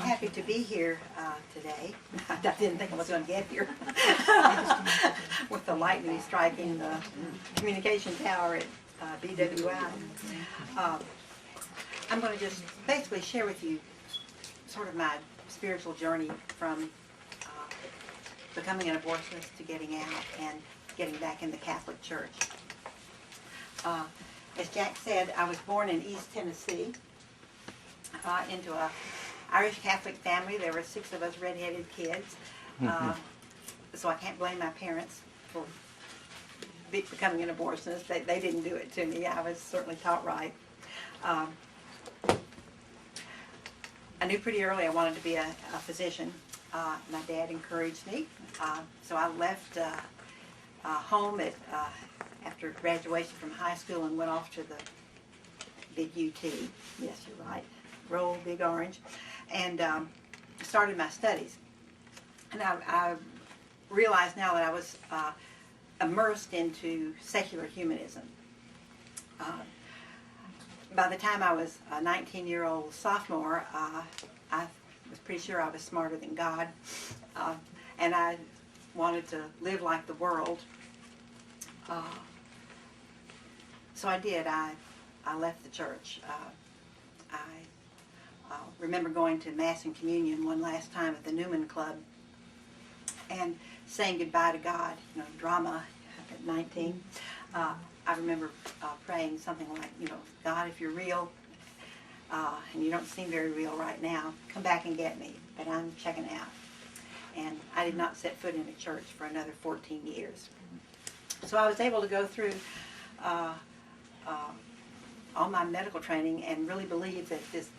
happy to be here today. I didn't think I was going to get here. With the lightning striking the communication tower at BWI. I'm going to just basically share with you sort of my spiritual journey from becoming an abortionist to getting out and getting back in the Catholic Church. As Jack said, I was born in East Tennessee into a Irish Catholic family. There were 6 of us redheaded kids. So I can't blame my parents for becoming an abortionist. They didn't do it to me. I was certainly taught right. I knew pretty early I wanted to be a physician. My dad encouraged me. So I left home after graduation from high school and went off to the big UT. Yes, you're right. Roll Big Orange. And started my studies. And I realized now that I was immersed into secular humanism. By the time I was a 19-year-old sophomore, I was pretty sure I was smarter than God. And I wanted to live like the world. So I did. I left the church. I remember going to Mass and Communion one last time at the Newman Club and saying goodbye to God, you know, drama at 19. I remember praying something like, you know, God, if you're real, and you don't seem very real right now, come back and get me, but I'm checking out. And I did not set foot in a church for another 14 years. So I was able to go through all my medical training and really believe that this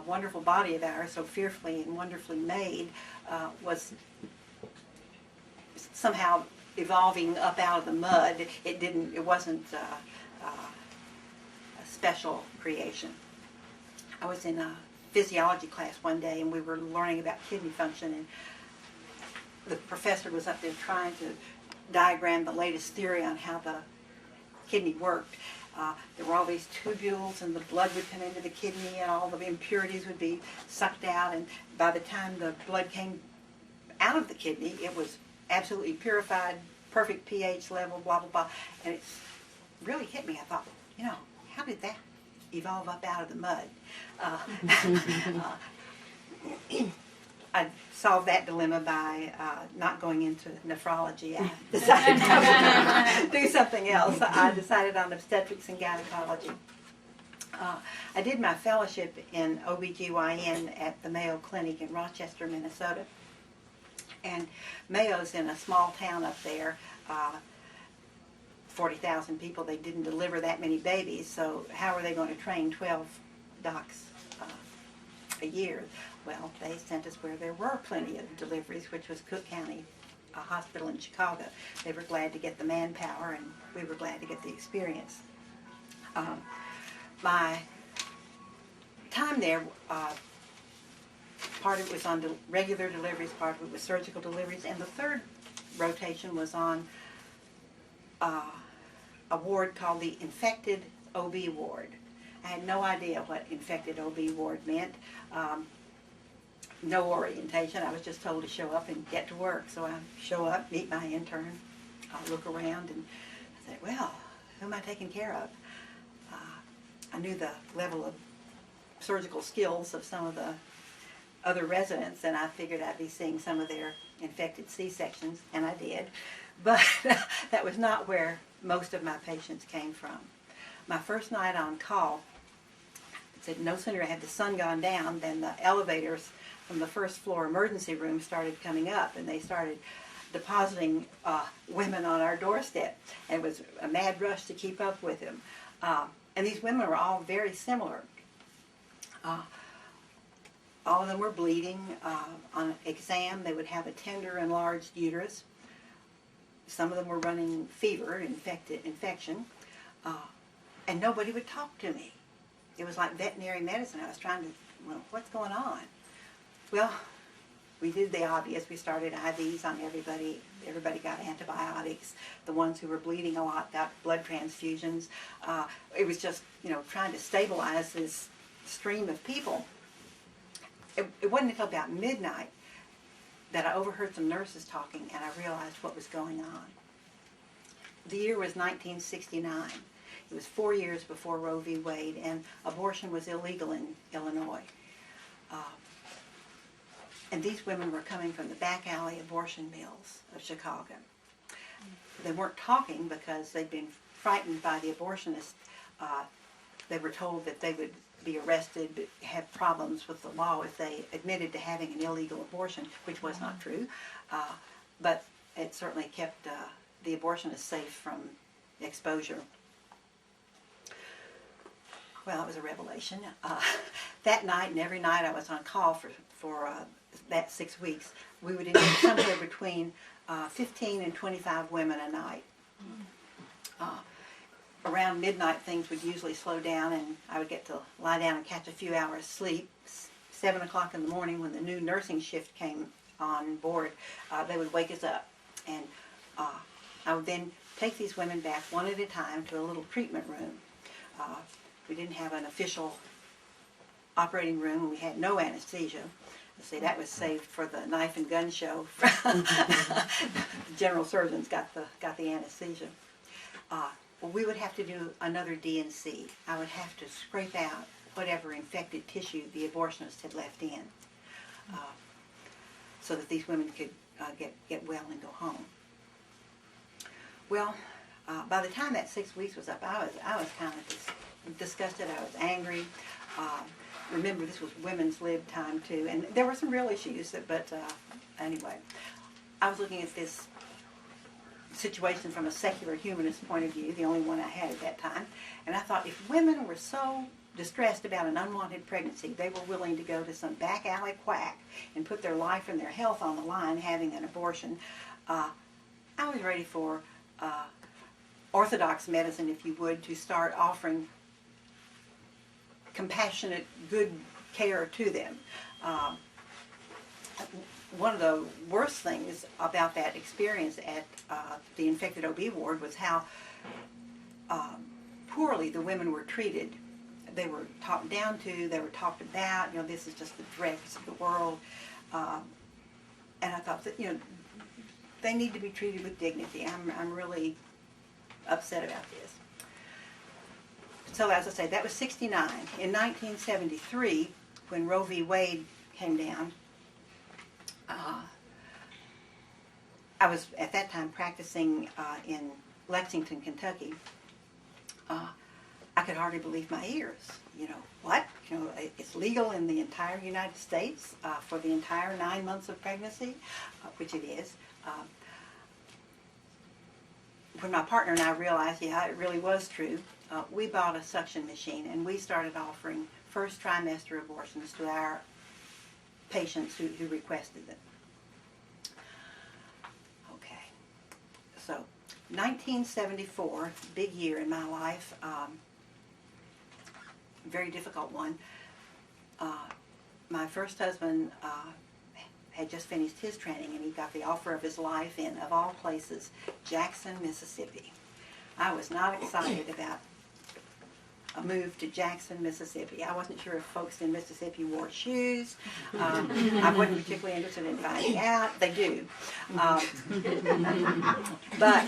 wonderful body of ours, so fearfully and wonderfully made, was somehow evolving up out of the mud. It wasn't a special creation. I was in a physiology class one day and we were learning about kidney function, and the professor was up there trying to diagram the latest theory on how the kidney worked. There were all these tubules and the blood would come into the kidney and all the impurities would be sucked out, and by the time the blood came out of the kidney it was absolutely purified, perfect pH level, blah, blah, blah. And it really hit me. I thought, you know, how did that evolve up out of the mud? I solved that dilemma by not going into nephrology. I decided I would do something else. I decided on obstetrics and gynecology. I did my fellowship in OBGYN at the Mayo Clinic in Rochester, Minnesota. And Mayo's in a small town up there, 40,000 people. They didn't deliver that many babies, so how are they going to train 12 docs a year? Well, they sent us where there were plenty of deliveries, which was Cook County Hospital in Chicago. They were glad to get the manpower, and we were glad to get the experience. My time there, part of it was on regular deliveries, part of it was surgical deliveries, and the third rotation was on a ward called the infected OB ward. I had no idea what infected OB ward meant. No orientation. I was just told to show up and get to work. So I show up, meet my intern, look around, and I said, well, who am I taking care of? I knew the level of surgical skills of some of the other residents, and I figured I'd be seeing some of their infected C-sections, and I did. But that was not where most of my patients came from. My first night on call, it said no sooner had the sun gone down than the elevators from the first floor emergency room started coming up, and they started depositing women on our doorstep. And it was a mad rush to keep up with them. And these women were all very similar. All of them were bleeding. On exam, they would have a tender enlarged uterus. Some of them were running fever, infection, and nobody would talk to me. It was like veterinary medicine. I was trying to, well, what's going on? Well, we did the obvious. We started IVs on everybody. Everybody got antibiotics. The ones who were bleeding a lot got blood transfusions. It was just, you know, trying to stabilize this stream of people. it wasn't until about midnight that I overheard some nurses talking, and I realized what was going on. The year was 1969. It was 4 years before Roe v. Wade, and abortion was illegal in Illinois. And these women were coming from the back alley abortion mills of Chicago. They weren't talking because they'd been frightened by the abortionists. They were told that they would be arrested, have problems with the law if they admitted to having an illegal abortion, which was not true. But it certainly kept the abortionists safe from exposure. Well, it was a revelation. That night and every night I was on call for that 6 weeks. We would interview somewhere between 15 and 25 women a night. Around midnight things would usually slow down, and I would get to lie down and catch a few hours sleep. 7 o'clock in the morning, when the new nursing shift came on board, they would wake us up, and I would then take these women back one at a time to a little treatment room. We didn't have an official operating room, and we had no anesthesia. See, that was saved for the knife and gun show. The general surgeons got the anesthesia. Well, we would have to do another D&C. I would have to scrape out whatever infected tissue the abortionist had left in, so that these women could get well and go home. Well, by the time that 6 weeks was up, I was kind of disgusted. I was angry. Remember, this was women's lib time too, and there were some real issues. But anyway, I was looking at this situation from a secular humanist point of view, the only one I had at that time, and I thought, if women were so distressed about an unwanted pregnancy, they were willing to go to some back alley quack and put their life and their health on the line having an abortion. I was ready for orthodox medicine, if you would, to start offering compassionate, good care to them. One of the worst things about that experience at the infected OB ward was how poorly the women were treated. They were talked down to, they were talked about, this is just the dregs of the world. And I thought that, they need to be treated with dignity. I'm really upset about this. So as I say, that was 69. In 1973, when Roe v. Wade came down, I was at that time practicing in Lexington, Kentucky. I could hardly believe my ears. What? It's legal in the entire United States for the entire 9 months of pregnancy, which it is. When my partner and I realized, yeah, it really was true, we bought a suction machine, and we started offering first trimester abortions to our patients who requested them. Okay, so 1974, big year in my life, very difficult one. My first husband had just finished his training, and he got the offer of his life in, of all places, Jackson, Mississippi. I was not excited about a move to Jackson, Mississippi. I wasn't sure if folks in Mississippi wore shoes. I wasn't particularly interested in finding out. They do. But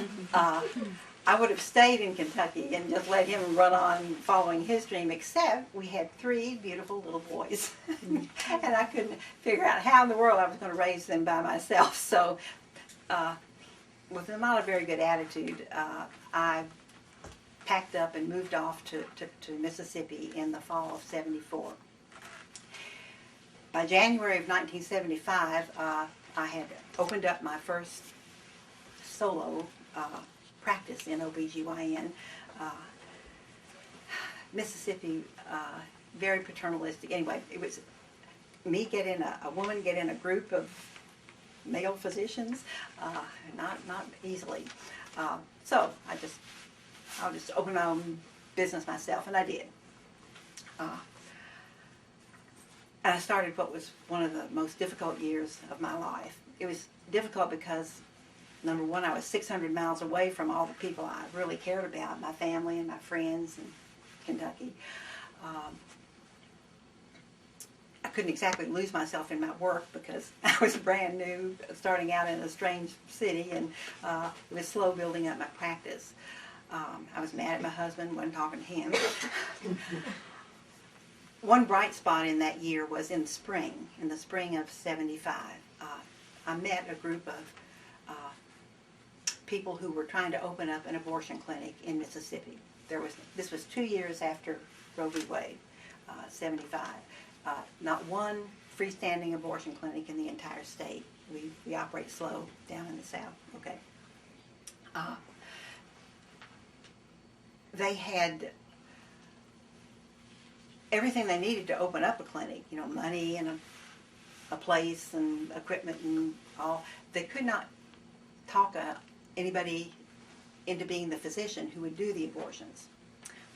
I would have stayed in Kentucky and just let him run on following his dream, except we had 3 beautiful little boys. And I couldn't figure out how in the world I was going to raise them by myself. So with not a very good attitude, I packed up and moved off to Mississippi in the fall of '74. By January of 1975, I had opened up my first solo practice in OBGYN. Mississippi, very paternalistic. Anyway, it was me a woman get in a group of male physicians, not easily. So I'll just open my own business myself, and I did. And I started what was one of the most difficult years of my life. It was difficult because, number one, I was 600 miles away from all the people I really cared about, my family and my friends in Kentucky. I couldn't exactly lose myself in my work because I was brand new, starting out in a strange city, and it was slow building up my practice. I was mad at my husband, wasn't talking to him. One bright spot in that year was in the spring of '75. I met a group of people who were trying to open up an abortion clinic in Mississippi. This was 2 years after Roe v. Wade, '75. Not one freestanding abortion clinic in the entire state. We operate slow down in the South. Okay. They had everything they needed to open up a clinic, money and a place and equipment and all. They could not talk anybody into being the physician who would do the abortions.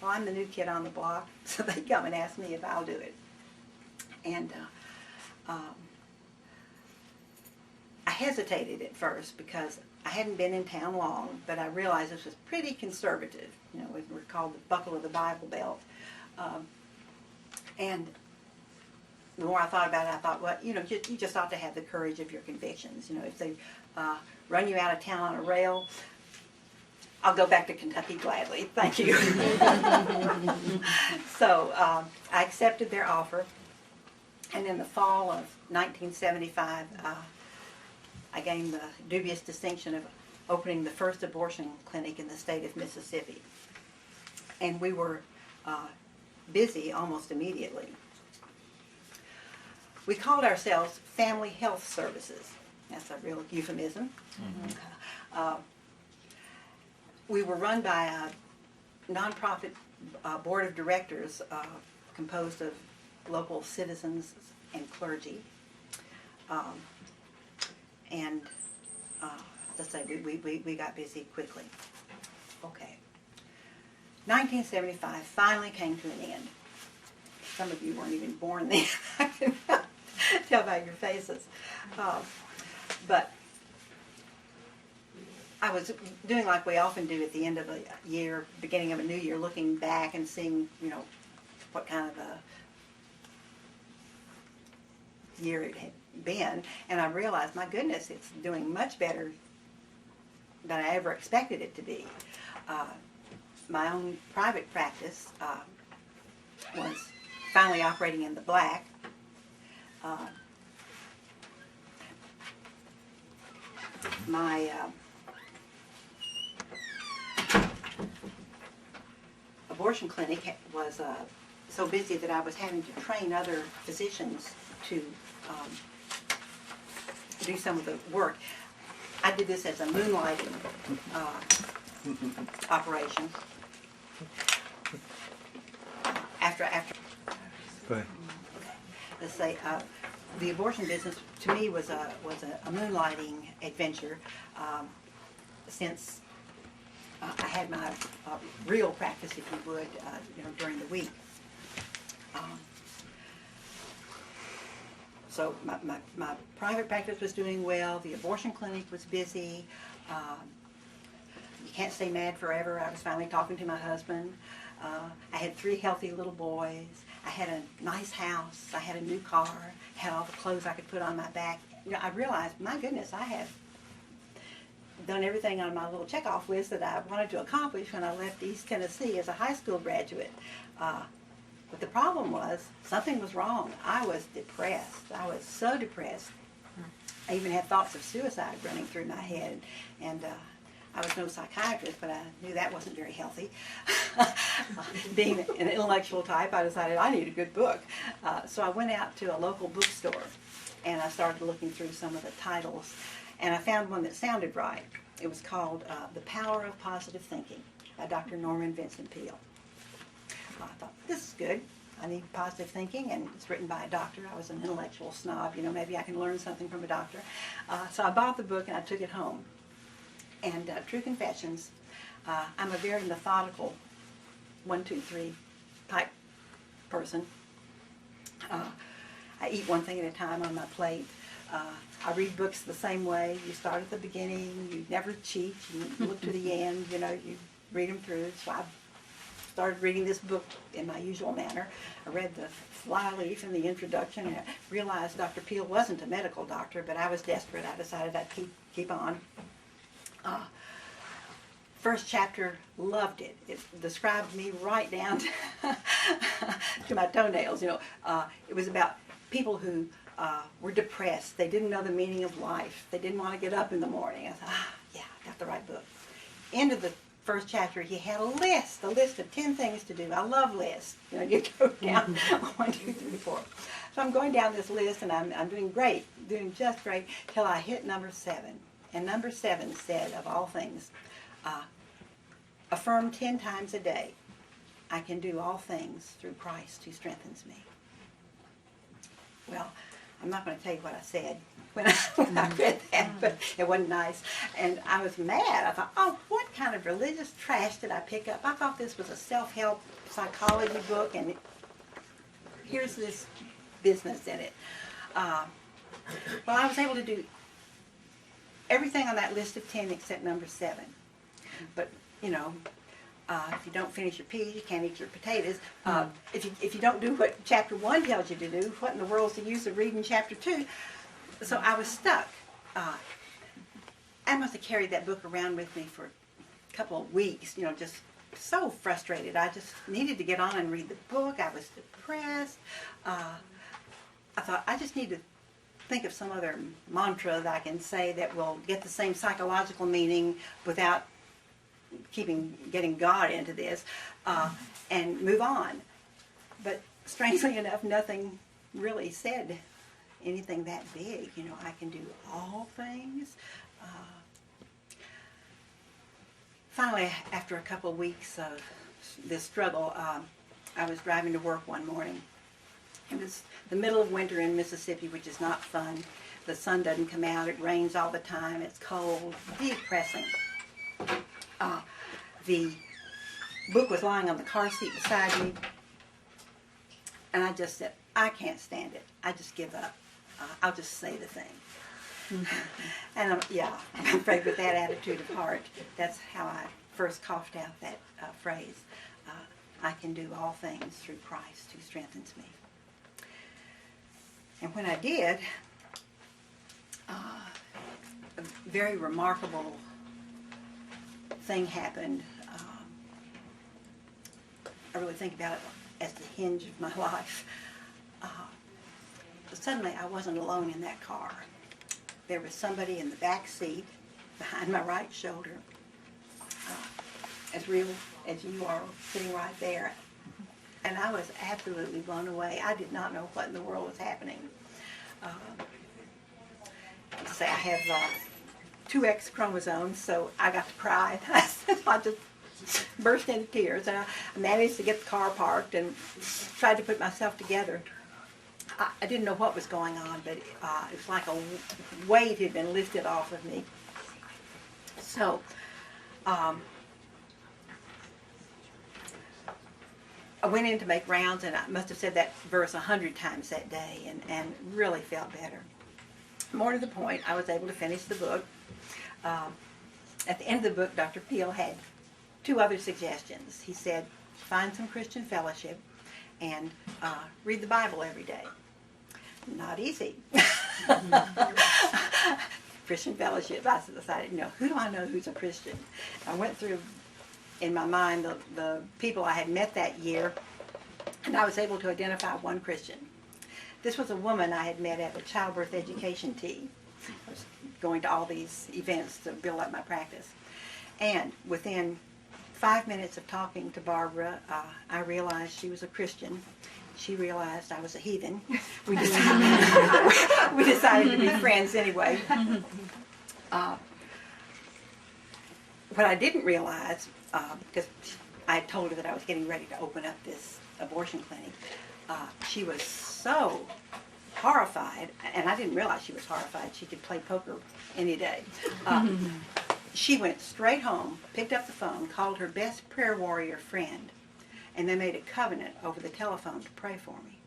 Well, I'm the new kid on the block, so they come and ask me if I'll do it. And I hesitated at first because I hadn't been in town long, but I realized this was pretty conservative. We're called the buckle of the Bible Belt. And the more I thought about it, I thought, well, you just ought to have the courage of your convictions. If they run you out of town on a rail, I'll go back to Kentucky gladly. Thank you. So I accepted their offer. And in the fall of 1975, I gained the dubious distinction of opening the first abortion clinic in the state of Mississippi. And we were busy almost immediately. We called ourselves Family Health Services. That's a real euphemism. Mm-hmm. We were run by a nonprofit board of directors composed of local citizens and clergy. And let's say we got busy quickly. Okay. 1975 finally came to an end. Some of you weren't even born then. I can tell by your faces. But I was doing like we often do at the end of a year, beginning of a new year, looking back and seeing, what kind of a year it had been. And I realized, my goodness, it's doing much better than I ever expected it to be. My own private practice was finally operating in the black. My abortion clinic was so busy that I was having to train other physicians to do some of the work. I did this as a moonlighting operation. After. Go ahead. Okay. Let's say the abortion business to me was a moonlighting adventure since I had my real practice, if you would, during the week. So my private practice was doing well. The abortion clinic was busy. You can't stay mad forever. I was finally talking to my husband. I had 3 healthy little boys. I had a nice house. I had a new car. Had all the clothes I could put on my back. I realized, my goodness, I have done everything on my little checkoff list that I wanted to accomplish when I left East Tennessee as a high school graduate. But the problem was, something was wrong. I was depressed. I was so depressed. I even had thoughts of suicide running through my head. And I was no psychiatrist, but I knew that wasn't very healthy. Being an intellectual type, I decided I need a good book. So I went out to a local bookstore, and I started looking through some of the titles. And I found one that sounded right. It was called The Power of Positive Thinking by Dr. Norman Vincent Peale. I thought, this is good. I need positive thinking, and it's written by a doctor. I was an intellectual snob. Maybe I can learn something from a doctor. So I bought the book, and I took it home. And true confessions, I'm a very methodical 1, 2, 3 type person. I eat one thing at a time on my plate. I read books the same way. You start at the beginning. You never cheat. You look to the end. You read them through. So I started reading this book in my usual manner. I read the flyleaf and the introduction, and I realized Dr. Peel wasn't a medical doctor, but I was desperate. I decided I'd keep on. First chapter, loved it. It described me right down to my toenails. You know, it was about people who were depressed. They didn't know the meaning of life. They didn't want to get up in the morning. I thought, yeah, I got the right book. End of the first chapter, he had a list of 10 things to do. I love lists. You know, you go down 1, 2, 3, 4. So I'm going down this list, and I'm doing great, doing just great, till I hit number 7. And number 7 said, of all things, affirm 10 times a day, I can do all things through Christ who strengthens me. Well, I'm not going to tell you what I said when I read that, but it wasn't nice. And I was mad. I thought, oh, what kind of religious trash did I pick up? I thought this was a self-help psychology book, and here's this business in it. Well, I was able to do everything on that list of 10 except number 7. But, you know, if you don't finish your peas, you can't eat your potatoes. If you don't do what chapter 1 tells you to do, what in the world's the use of reading chapter 2? So I was stuck. I must have carried that book around with me for a couple of weeks, you know, just so frustrated. I just needed to get on and read the book. I was depressed. I thought, I just need to think of some other mantra that I can say that will get the same psychological meaning without getting God into this, and move on. But strangely enough, nothing really said anything that big. You know, I can do all things. Finally, after a couple of weeks of this struggle, I was driving to work one morning. It was the middle of winter in Mississippi, which is not fun. The sun doesn't come out. It rains all the time. It's cold, depressing. The book was lying on the car seat beside me, and I just said, I can't stand it. I just give up. I'll just say the thing. And I'm afraid with that attitude of heart, that's how I first coughed out that phrase. I can do all things through Christ who strengthens me. And when I did, a very remarkable thing happened. I really think about it as the hinge of my life. Suddenly, I wasn't alone in that car. There was somebody in the back seat, behind my right shoulder, as real as you are, sitting right there. And I was absolutely blown away. I did not know what in the world was happening. To say I have 2 X chromosomes, so I got to cry. I just burst into tears. And I managed to get the car parked and tried to put myself together. I didn't know what was going on, but it was like a weight had been lifted off of me. So, I went in to make rounds, and I must have said that verse 100 times that day, and really felt better. More to the point, I was able to finish the book. At the end of the book, Dr. Peel had 2 other suggestions. He said, find some Christian fellowship and read the Bible every day. Not easy. Christian fellowship. I decided, who do I know who's a Christian? I went through, in my mind, the people I had met that year, and I was able to identify one Christian. This was a woman I had met at a childbirth education tea. I was going to all these events to build up my practice. And within 5 minutes of talking to Barbara, I realized she was a Christian. She realized I was a heathen. We decided to be friends anyway. What I didn't realize, because I had told her that I was getting ready to open up this abortion clinic, she was so horrified, and I didn't realize she was horrified. She could play poker any day. She went straight home, picked up the phone, called her best prayer warrior friend, and they made a covenant over the telephone to pray for me.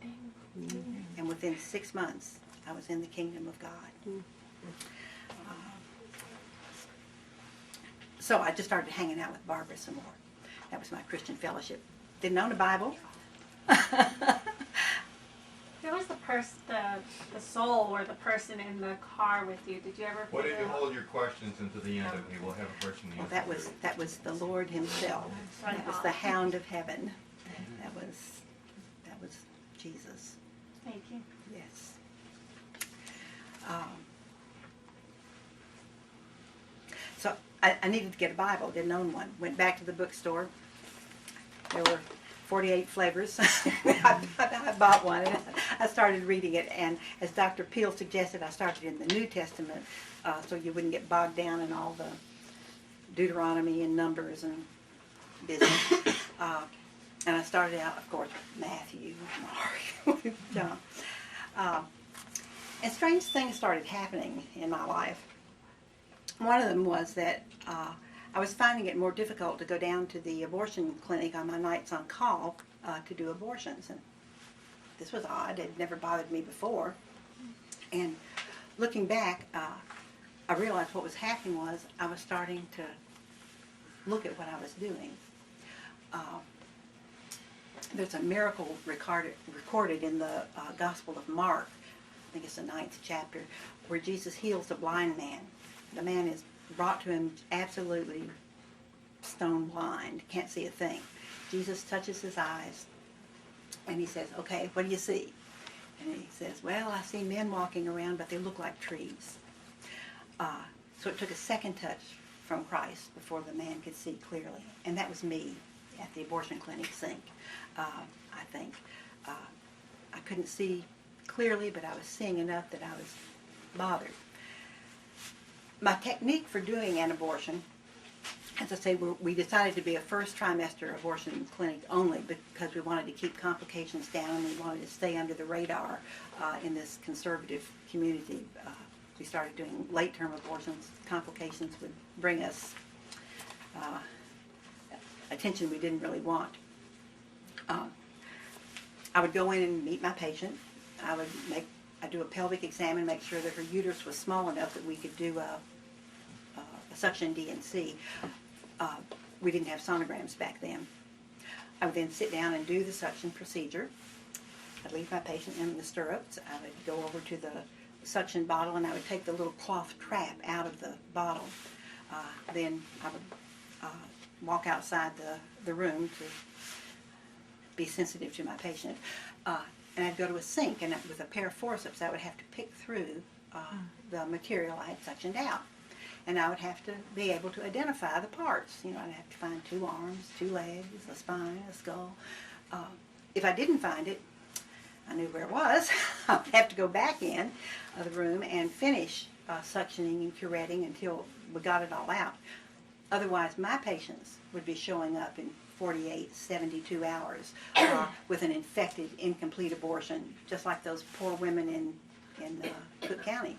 And within 6 months, I was in the kingdom of God. So I just started hanging out with Barbara some more. That was my Christian fellowship. didn't own a Bible. Who was the soul or the person in the car with you? Did you ever? Why don't you hold your questions until the end, and we will have a question and Well, answer. that was the Lord Himself. That was the Hound of Heaven. That was Jesus. Thank you. Yes. So I needed to get a Bible. Didn't own one. Went back to the bookstore. There were 48 flavors. I bought one and I started reading it. And as Dr. Peel suggested, I started in the New Testament so you wouldn't get bogged down in all the Deuteronomy and Numbers and business. And I started out, of course, with Matthew, Mark, John. And strange things started happening in my life. One of them was that I was finding it more difficult to go down to the abortion clinic on my nights on call to do abortions. And this was odd. It had never bothered me before. And looking back, I realized what was happening was I was starting to look at what I was doing. There's a miracle recorded in the Gospel of Mark, I think it's the 9th chapter, where Jesus heals a blind man. The man is brought to him absolutely stone blind, can't see a thing. Jesus touches his eyes and he says, "Okay, what do you see?" And he says, "Well, I see men walking around, but they look like trees." So it took a second touch from Christ before the man could see clearly. And that was me at the abortion clinic sink, I think. I couldn't see clearly, but I was seeing enough that I was bothered. My technique for doing an abortion, as I say, we decided to be a first trimester abortion clinic only because we wanted to keep complications down and we wanted to stay under the radar in this conservative community. We started doing late-term abortions. Complications would bring us attention we didn't really want. I would go in and meet my patient. I'd do a pelvic exam and make sure that her uterus was small enough that we could do a suction D&C. We didn't have sonograms back then. I would then sit down and do the suction procedure. I'd leave my patient in the stirrups. I would go over to the suction bottle and I would take the little cloth trap out of the bottle. Then I would walk outside the room to be sensitive to my patient. And I'd go to a sink, and with a pair of forceps, I would have to pick through the material I had suctioned out. And I would have to be able to identify the parts. You know, I'd have to find 2 arms, 2 legs, a spine, a skull. If I didn't find it, I knew where it was. I would have to go back in the room and finish suctioning and curetting until we got it all out. Otherwise, my patients would be showing up in 48, 72 hours with an infected, incomplete abortion, just like those poor women in Cook County.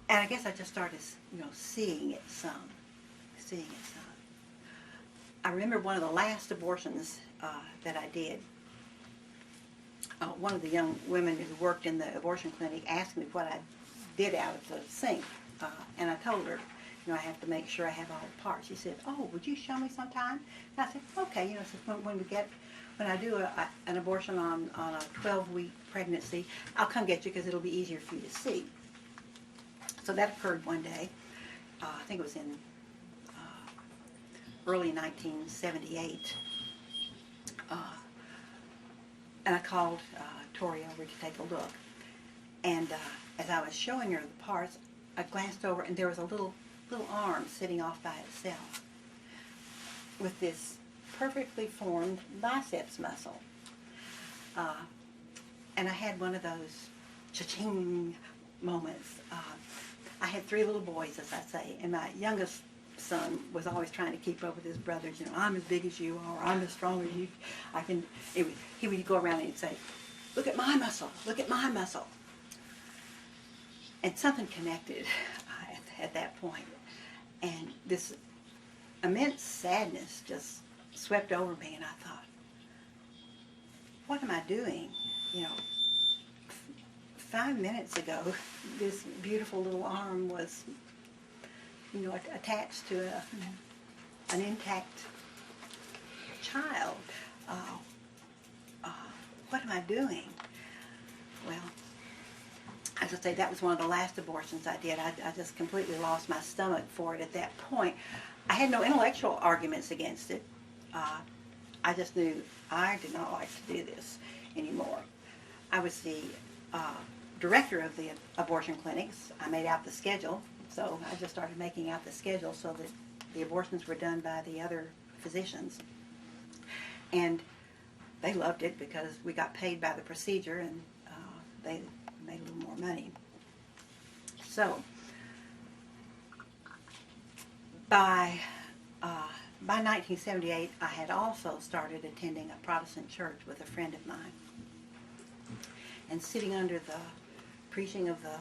And I guess I just started, seeing it some. I remember one of the last abortions that I did. One of the young women who worked in the abortion clinic asked me what I did out of the sink, and I told her, I have to make sure I have all the parts. She said, "Oh, would you show me sometime?" And I said, "Okay." So when I do an abortion on a 12-week pregnancy, I'll come get you because it'll be easier for you to see. So that occurred one day. I think it was in early 1978. And I called Tori over to take a look. And as I was showing her the parts, I glanced over and there was a little arm sitting off by itself with this perfectly formed biceps muscle. And I had one of those cha-ching moments. I had 3 little boys, as I say, and my youngest son was always trying to keep up with his brothers. I'm as big as you are, I'm as strong as you. He would go around and he'd say, "Look at my muscle, look at my muscle." And something connected at that point. And this immense sadness just swept over me, and I thought, what am I doing? 5 minutes ago, this beautiful little arm was, attached to an intact child. What am I doing? Well, as I say, that was one of the last abortions I did. I just completely lost my stomach for it at that point. I had no intellectual arguments against it. I just knew I did not like to do this anymore. I was the director of the abortion clinics. I made out the schedule, so I just started making out the schedule so that the abortions were done by the other physicians. And they loved it because we got paid by the procedure, and they made a little more money. So by 1978, I had also started attending a Protestant church with a friend of mine, and sitting under the preaching of the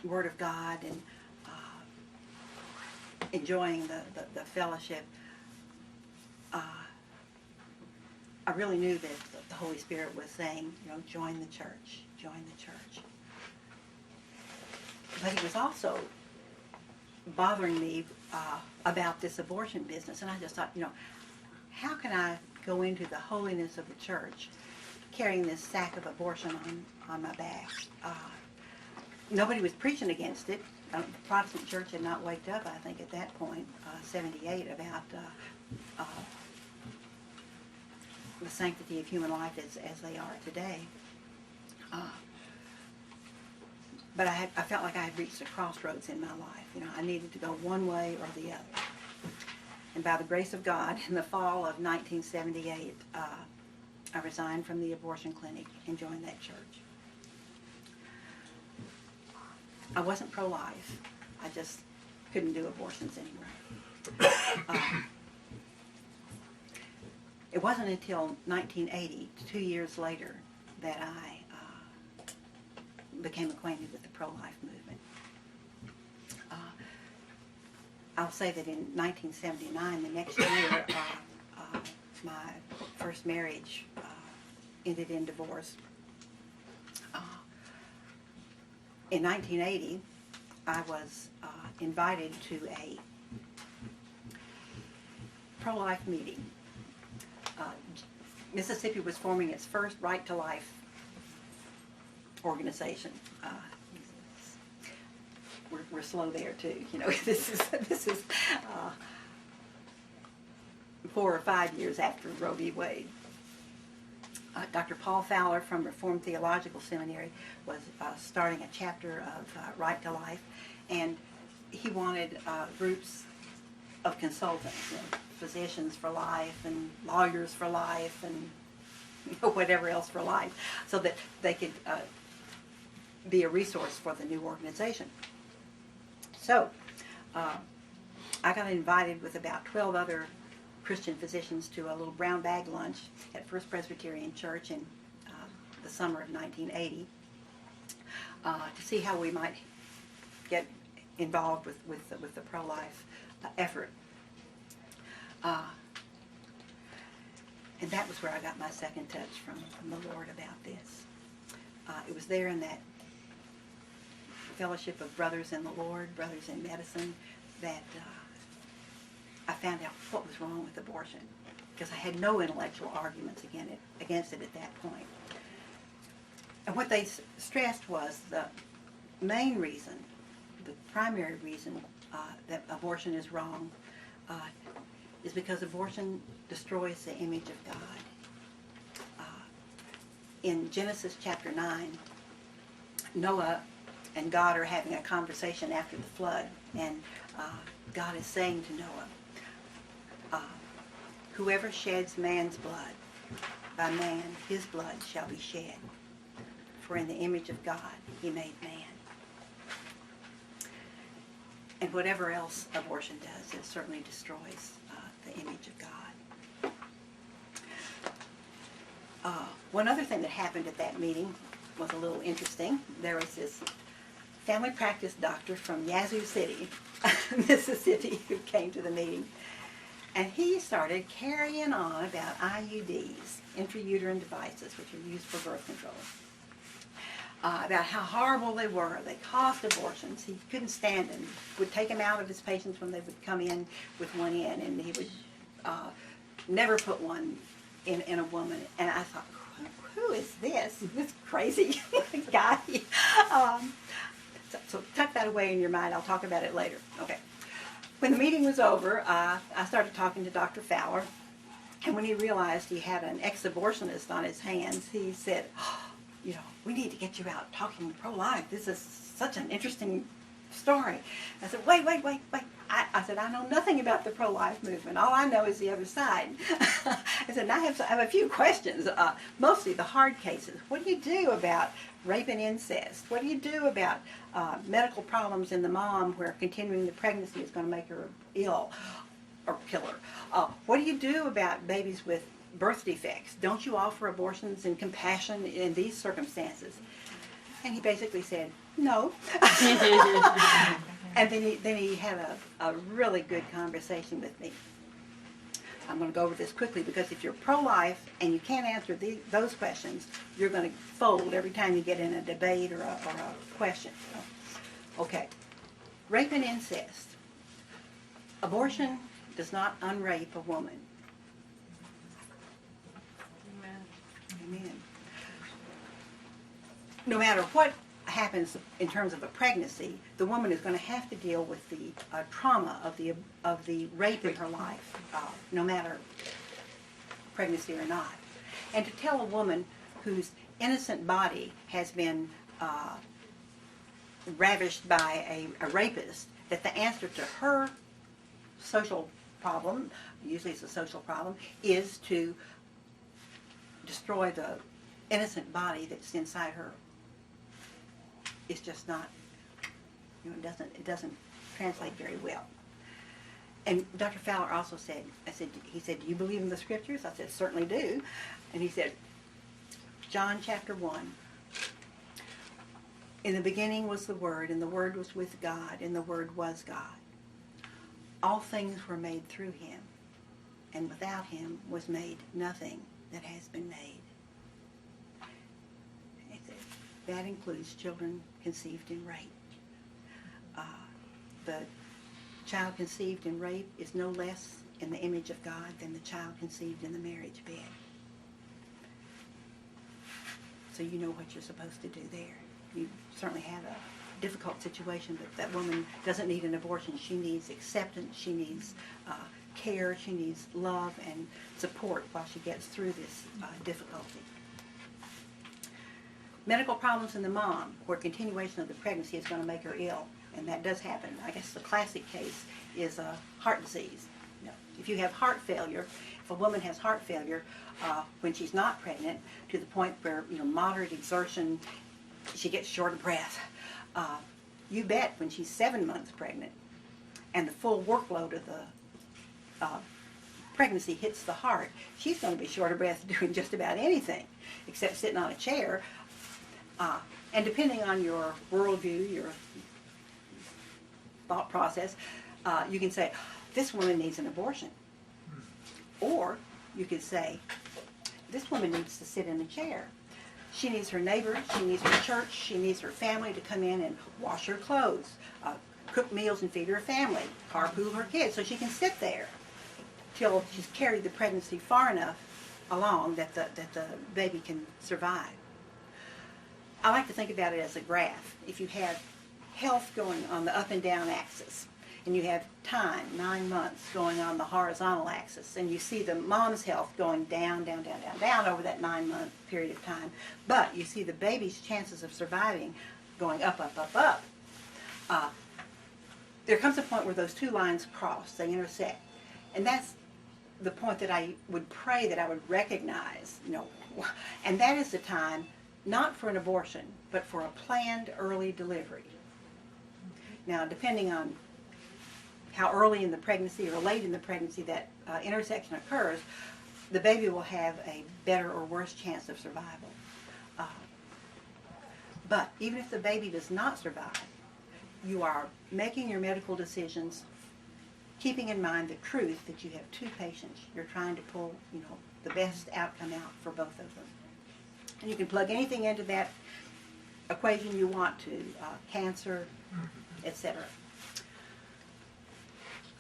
Word of God and enjoying the fellowship. I really knew that the Holy Spirit was saying, join the church, join the church. But it was also bothering me about this abortion business, and I just thought, how can I go into the holiness of the church carrying this sack of abortion on my back? Nobody was preaching against it. The Protestant church had not waked up, I think, at that point, 78, about the sanctity of human life as they are today. But I felt like I had reached a crossroads in my life. I needed to go one way or the other. And by the grace of God, in the fall of 1978, I resigned from the abortion clinic and joined that church. I wasn't pro-life. I just couldn't do abortions anymore. It wasn't until 1980, 2 years later, that I became acquainted with the pro-life movement. I'll say that in 1979, the next year, my first marriage ended in divorce. In 1980, I was invited to a pro-life meeting. Mississippi was forming its first Right to Life organization. We're slow there too. This is 4 or 5 years after Roe v. Wade. Dr. Paul Fowler from Reformed Theological Seminary was starting a chapter of Right to Life, and he wanted groups of consultants, physicians for life and lawyers for life and whatever else for life, so that they could be a resource for the new organization. So I got invited with about 12 other Christian physicians to a little brown bag lunch at First Presbyterian Church in the summer of 1980 to see how we might get involved with the pro-life effort. And that was where I got my second touch from the Lord about this. It was there in that fellowship of brothers in the Lord, brothers in medicine, that I found out what was wrong with abortion, because I had no intellectual arguments against it at that point. And what they stressed was the main reason, the primary reason that abortion is wrong is because abortion destroys the image of God. In Genesis chapter 9, Noah and God are having a conversation after the flood, and God is saying to Noah, whoever sheds man's blood, by man his blood shall be shed. For in the image of God he made man. And whatever else abortion does, it certainly destroys the image of God. One other thing that happened at that meeting was a little interesting. There was this family practice doctor from Yazoo City, Mississippi, who came to the meeting. And he started carrying on about IUDs, intrauterine devices, which are used for birth control. about how horrible they were. They caused abortions. He couldn't stand them. Would take them out of his patients when they would come in with one in, and he would never put one in a woman. And I thought, who is this crazy guy? So tuck that away in your mind. I'll talk about it later. Okay. When the meeting was over, I started talking to Dr. Fowler, and when he realized he had an ex-abortionist on his hands, he said, you know, we need to get you out talking pro-life. This is such an interesting story. I said, wait. I said, I know nothing about the pro-life movement. All I know is the other side. I said, I have a few questions, mostly the hard cases. What do you do about rape and incest? What do you do about medical problems in the mom where continuing the pregnancy is going to make her ill or kill her? What do you do about babies with birth defects? Don't you offer abortions and compassion in these circumstances? And he basically said, no. And then he had a really good conversation with me. I'm going to go over this quickly because if you're pro-life and you can't answer those questions, you're going to fold every time you get in a debate or a question. Okay. Rape and incest. Abortion does not unrape a woman. Amen. No matter what happens in terms of a pregnancy, the woman is going to have to deal with the trauma of the rape in her life, no matter pregnancy or not. And to tell a woman whose innocent body has been ravished by a rapist that the answer to her social problem, usually it's a social problem, is to destroy the innocent body that's inside her. It's just not, you know, it doesn't translate very well. And Dr. Fowler also said, he said, do you believe in the scriptures? I said, certainly do. And he said, John chapter 1, in the beginning was the Word, and the Word was with God, and the Word was God. All things were made through him, and without him was made nothing that has been made. That includes children conceived in rape. The child conceived in rape is no less in the image of God than the child conceived in the marriage bed. So you know what you're supposed to do there. You certainly had a difficult situation, but that woman doesn't need an abortion. She needs acceptance. She needs care. She needs love and support while she gets through this difficulty. Medical problems in the mom, where continuation of the pregnancy is going to make her ill, and that does happen. I guess the classic case is heart disease. You know, if you have heart failure, if a woman has heart failure when she's not pregnant, to the point where, you know, moderate exertion, she gets short of breath. You bet when she's 7 months pregnant and the full workload of the pregnancy hits the heart, she's going to be short of breath doing just about anything except sitting on a chair. And depending on your worldview, your thought process, you can say, this woman needs an abortion. Or you could say, this woman needs to sit in a chair. She needs her neighbors, she needs her church, she needs her family to come in and wash her clothes, cook meals and feed her family, carpool her kids, so she can sit there till she's carried the pregnancy far enough along that the baby can survive. I like to think about it as a graph. If you have health going on the up and down axis, and you have time, 9 months, going on the horizontal axis, and you see the mom's health going down, down, down, down, down over that 9-month period of time, but you see the baby's chances of surviving going up, up, up, up, there comes a point where those two lines cross, they intersect. And that's the point that I would pray that I would recognize, you know, and that is the time not for an abortion, but for a planned early delivery. Now, depending on how early in the pregnancy or late in the pregnancy that intersection occurs, the baby will have a better or worse chance of survival. But even if the baby does not survive, you are making your medical decisions keeping in mind the truth that you have two patients. You're trying to pull, you know, the best outcome out for both of them. And you can plug anything into that equation you want to, cancer, etc.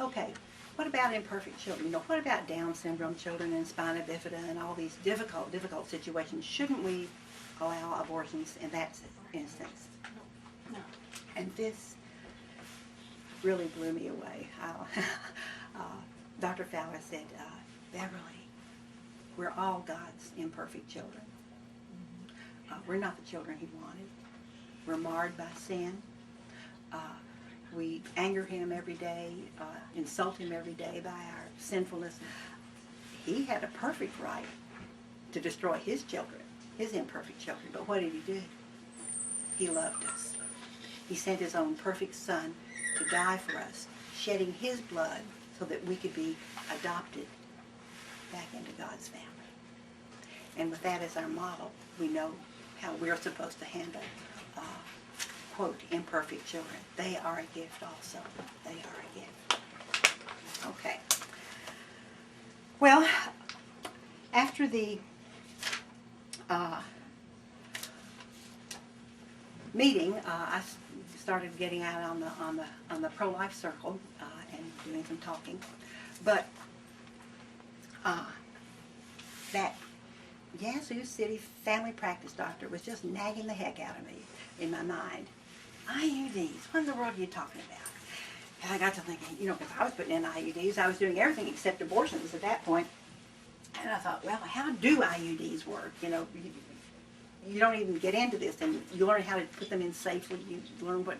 Okay, what about imperfect children? You know, what about Down syndrome children and spina bifida and all these difficult situations? Shouldn't we allow abortions in that instance? No. And this really blew me away. Dr. Fowler said, Beverly, we're all God's imperfect children. We're not the children he wanted. We're marred by sin. We anger him every day, insult him every day by our sinfulness. He had a perfect right to destroy his children, his imperfect children. But what did he do? He loved us. He sent his own perfect son to die for us, shedding his blood so that we could be adopted back into God's family. And with that as our model, we know how we're supposed to handle quote, imperfect children. They are a gift also. They are a gift. Okay. Well, after the meeting, I started getting out on the pro-life circle and doing some talking. But that Yazoo City family practice doctor was just nagging the heck out of me in my mind. IUDs, what in the world are you talking about? And I got to thinking, you know, because I was putting in IUDs, I was doing everything except abortions at that point. And I thought, well, how do IUDs work? You know, you don't even get into this, and you learn how to put them in safely, you learn what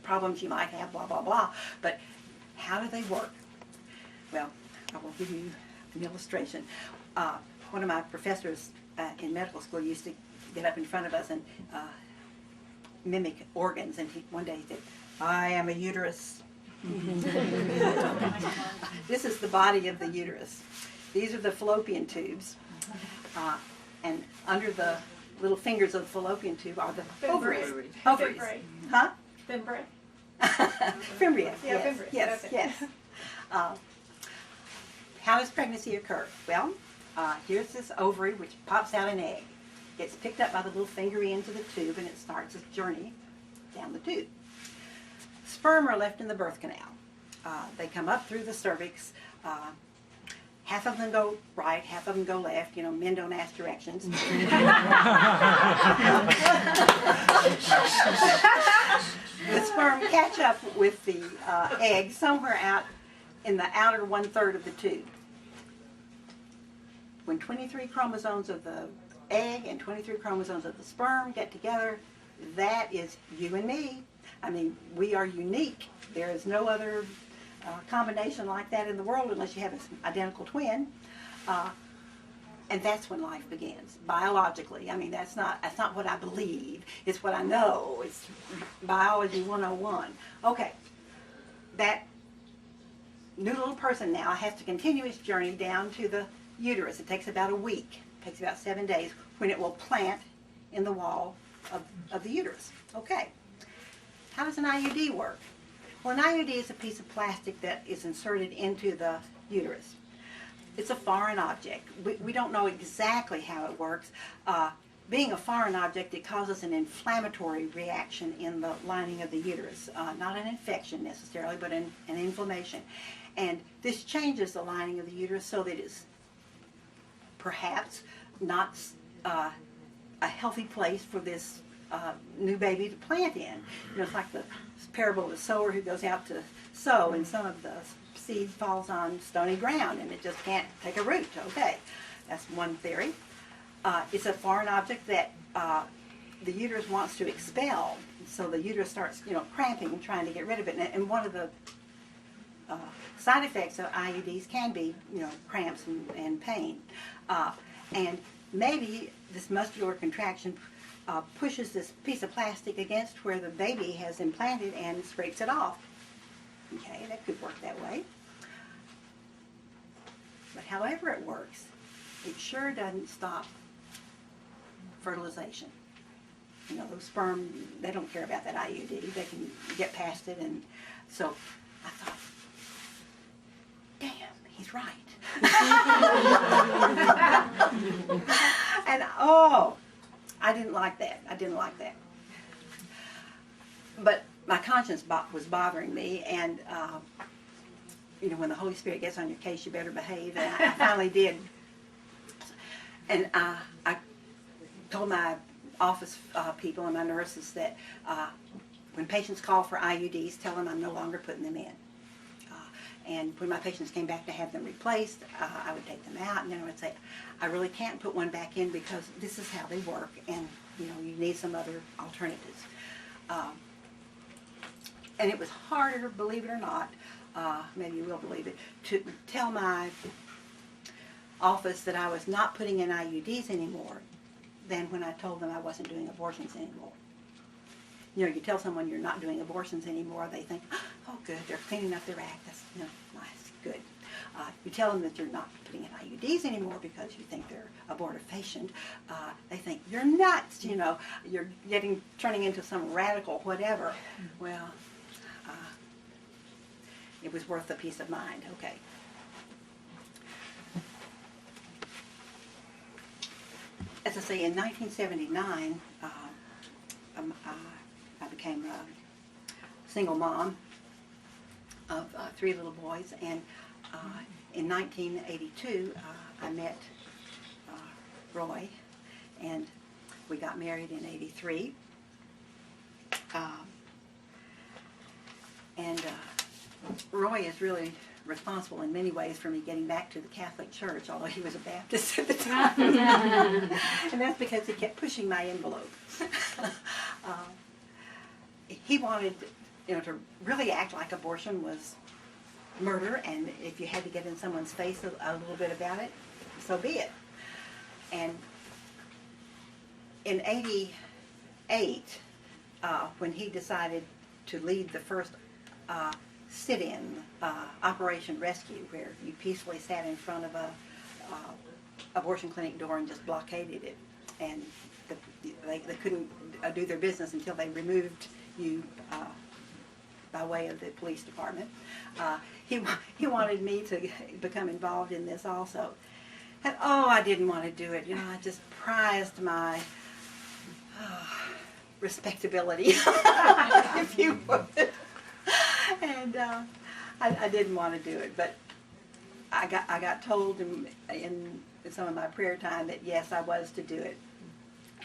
problems you might have, blah, blah, blah. But how do they work? Well, I will give you an illustration. One of my professors in medical school used to get up in front of us and mimic organs, and one day he said, I am a uterus. This is the body of the uterus. These are the fallopian tubes, and under the little fingers of the fallopian tube are the ovaries. Ovaries. Huh? Fimbriae. Fimbria. Yeah, Yes. fimbriae. Yes. Okay. Yes. How does pregnancy occur? Well, here's this ovary which pops out an egg. It's picked up by the little finger ends of the tube, and it starts its journey down the tube. Sperm are left in the birth canal. They come up through the cervix. Half of them go right, half of them go left. You know, men don't ask directions. The sperm catch up with the egg somewhere out in the outer 1/3 of the tube. When 23 chromosomes of the egg and 23 chromosomes of the sperm get together, that is you and me. I mean, we are unique. There is no other combination like that in the world unless you have an identical twin. And that's when life begins, biologically. I mean, that's not what I believe. It's what I know. It's biology 101. Okay, that new little person now has to continue its journey down to the uterus. It takes about a week. It takes about 7 days when it will plant in the wall of the uterus. Okay, how does an IUD work? Well, an IUD is a piece of plastic that is inserted into the uterus. It's a foreign object. We don't know exactly how it works. Being a foreign object, it causes an inflammatory reaction in the lining of the uterus. Not an infection necessarily, but an inflammation. And this changes the lining of the uterus so that it's perhaps not a healthy place for this new baby to plant in. You know, it's like the parable of the sower who goes out to sow, and some of the seed falls on stony ground and it just can't take a root. Okay, that's one theory. It's a foreign object that the uterus wants to expel, so the uterus starts, you know, cramping and trying to get rid of it. And one of the side effects of IUDs can be, you know, cramps and pain. And maybe this muscular contraction pushes this piece of plastic against where the baby has implanted and scrapes it off. Okay, that could work that way. But however it works, it sure doesn't stop fertilization. You know, those sperm, they don't care about that IUD. They can get past it. And so I thought, damn, he's right. And oh, I didn't like that. I didn't like that. but my conscience was bothering me, and you know, when the Holy Spirit gets on your case, you better behave, and I finally did. And I told my office people and my nurses that when patients call for IUDs, tell them I'm no longer putting them in. And when my patients came back to have them replaced, I would take them out, and then I would say, I really can't put one back in because this is how they work, and you know, you need some other alternatives. And it was harder, believe it or not, maybe you will believe it, to tell my office that I was not putting in IUDs anymore than when I told them I wasn't doing abortions anymore. You know, you tell someone you're not doing abortions anymore, they think, oh good, they're cleaning up their act, that's, you know, nice, good. You tell them that you're not putting in IUDs anymore because you think they're abortifacient, they think you're nuts, you know, you're turning into some radical whatever. Well, it was worth the peace of mind, okay. As I say, in 1979, I became a single mom of 3 little boys, and in 1982, I met Roy, and we got married in 83. Roy is really responsible in many ways for me getting back to the Catholic Church, although he was a Baptist at the time. And that's because he kept pushing my envelope. He wanted, you know, to really act like abortion was murder, and if you had to get in someone's face a little bit about it, so be it. And in 88, when he decided to lead the first sit-in Operation Rescue, where you peacefully sat in front of a abortion clinic door and just blockaded it, and they couldn't do their business until they removed you by way of the police department. He wanted me to become involved in this also. And oh, I didn't want to do it. You know, I just prized my respectability, if you would. And I didn't want to do it, but I got told in some of my prayer time that yes, I was to do it.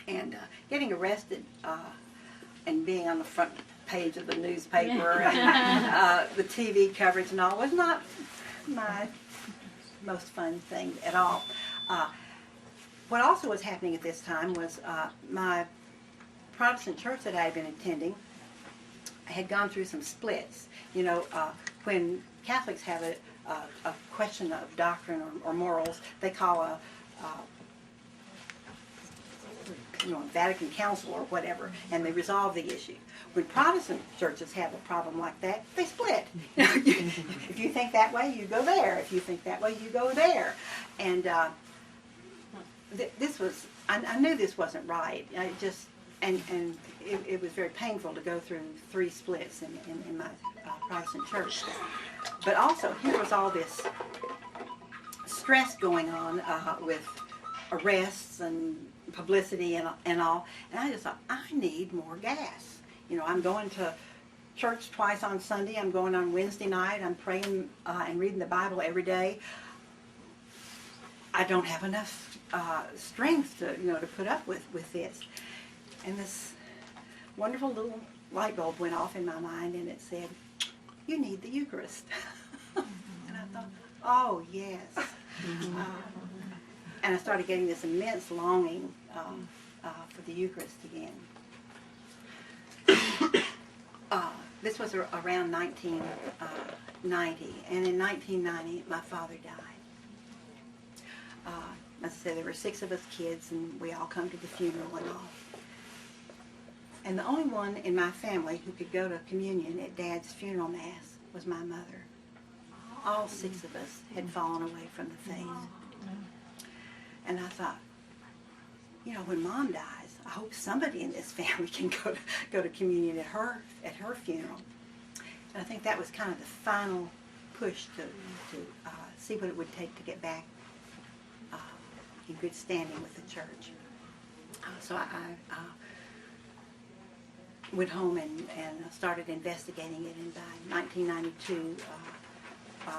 And getting arrested and being on the front page of the newspaper and the TV coverage and all was not my most fun thing at all. What also was happening at this time was my Protestant church that I had been attending had gone through some splits. You know, when Catholics have a question of doctrine or morals, they call a Vatican Council or whatever, and they resolve the issue. When Protestant churches have a problem like that, they split. If you think that way, you go there. If you think that way, you go there. And this was, I knew this wasn't right. I just, and it was very painful to go through 3 splits in my Protestant church. But also, here was all this stress going on with arrests and publicity and all, and I just thought, I need more gas. You know, I'm going to church twice on Sunday, I'm going on Wednesday night, I'm praying and reading the Bible every day. I don't have enough strength to, you know, to put up with this. And this wonderful little light bulb went off in my mind, and it said, you need the Eucharist. And I thought, oh yes. And I started getting this immense longing for the Eucharist again. This was around 1990, and in 1990, my father died. As I said, there were 6 of us kids, and we all come to the funeral and all. And the only one in my family who could go to communion at Dad's funeral mass was my mother. All 6 of us had fallen away from the faith. And I thought, you know, when Mom dies, I hope somebody in this family can go to communion at her funeral. And I think that was kind of the final push to see what it would take to get back in good standing with the church. So went home and started investigating it, and by 1992,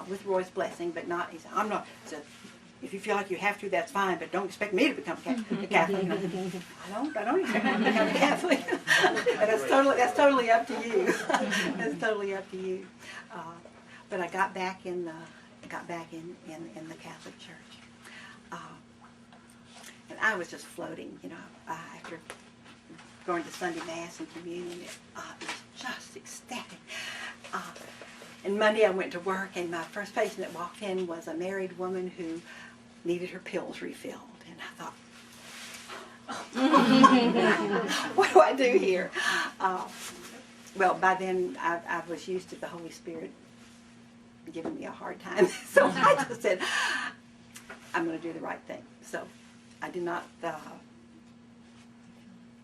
with Roy's blessing, but not, he said, I'm not, said, if you feel like you have to, that's fine, but don't expect me to become a Catholic. And I said, I don't expect you to become a Catholic. And that's totally up to you. That's totally up to you. But I got back in the Catholic Church. And I was just floating, you know, after going to Sunday Mass and communion. It was just ecstatic. And Monday I went to work, and my first patient that walked in was a married woman who needed her pills refilled. And I thought, what do I do here? Well, by then I was used to the Holy Spirit giving me a hard time. So I just said, I'm going to do the right thing. So I did not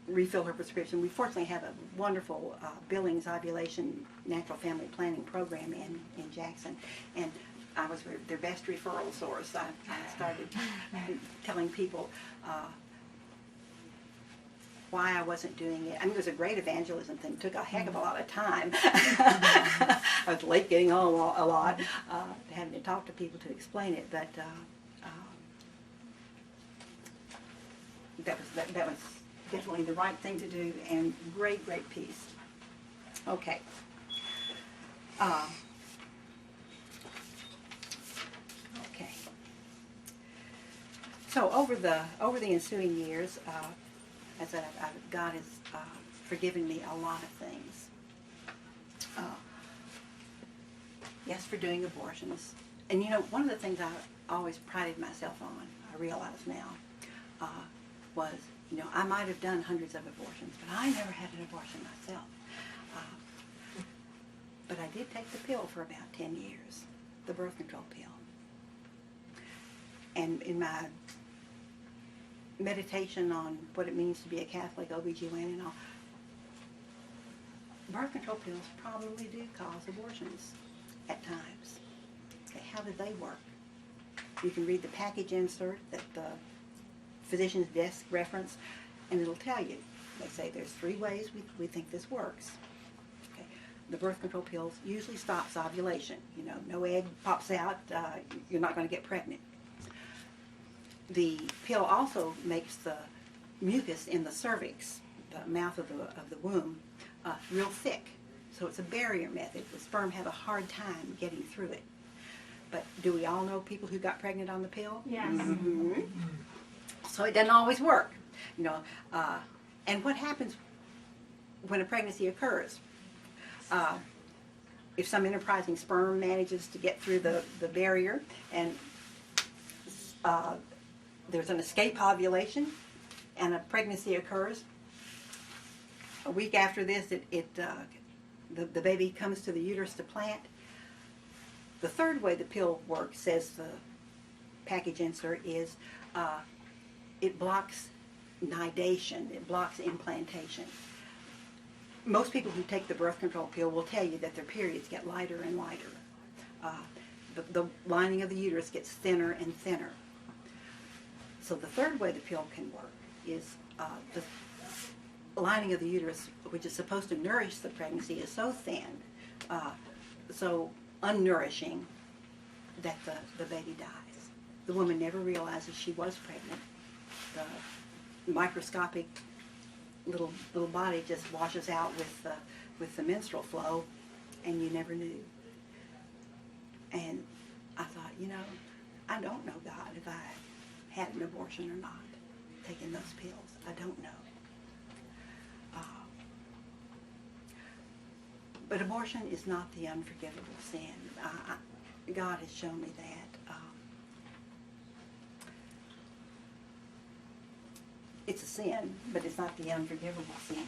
refill her prescription. We fortunately have a wonderful Billings ovulation natural family planning program in Jackson, and I was their best referral source. I started telling people why I wasn't doing it. I mean, it was a great evangelism thing. It took a heck of a lot of time. I was late getting on a lot, having to talk to people to explain it, but that was definitely the right thing to do, and great peace. Okay. Okay. So over the ensuing years, as God has forgiven me a lot of things. Yes, for doing abortions, and you know, one of the things I always prided myself on, I realize now, was, you know, I might have done hundreds of abortions, but I never had an abortion myself. But I did take the pill for about 10 years, the birth control pill. And in my meditation on what it means to be a Catholic OBGYN and all, birth control pills probably do cause abortions at times. Okay, how do they work? You can read the package insert that the physician's desk reference, and it'll tell you. They say there's 3 ways we think this works. Okay. The birth control pills usually stops ovulation. You know, no egg pops out, you're not going to get pregnant. The pill also makes the mucus in the cervix, the mouth of the womb, real thick. So it's a barrier method. The sperm have a hard time getting through it. But do we all know people who got pregnant on the pill? Yes. Mm-hmm. So it doesn't always work, you know. And what happens when a pregnancy occurs? If some enterprising sperm manages to get through the barrier, and there's an escape ovulation, and a pregnancy occurs, a week after this, the baby comes to the uterus to plant. The third way the pill works, says the package insert, is it blocks nidation, it blocks implantation. Most people who take the birth control pill will tell you that their periods get lighter and lighter. The lining of the uterus gets thinner and thinner. So the third way the pill can work is the lining of the uterus, which is supposed to nourish the pregnancy, is so thin, so unnourishing, that the baby dies. The woman never realizes she was pregnant. The microscopic little body just washes out with the menstrual flow, and you never knew. And I thought, you know, I don't know, God, if I had an abortion or not, taking those pills. I don't know. But abortion is not the unforgivable sin. God has shown me that. It's a sin, but it's not the unforgivable sin.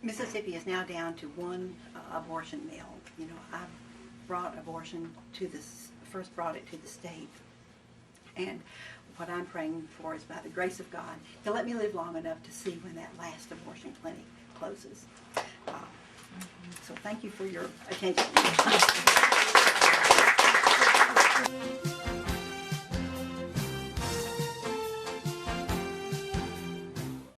Mississippi is now down to 1 abortion mill. You know, I brought abortion first brought it to the state. And what I'm praying for is, by the grace of God, to let me live long enough to see when that last abortion clinic closes. So thank you for your attention.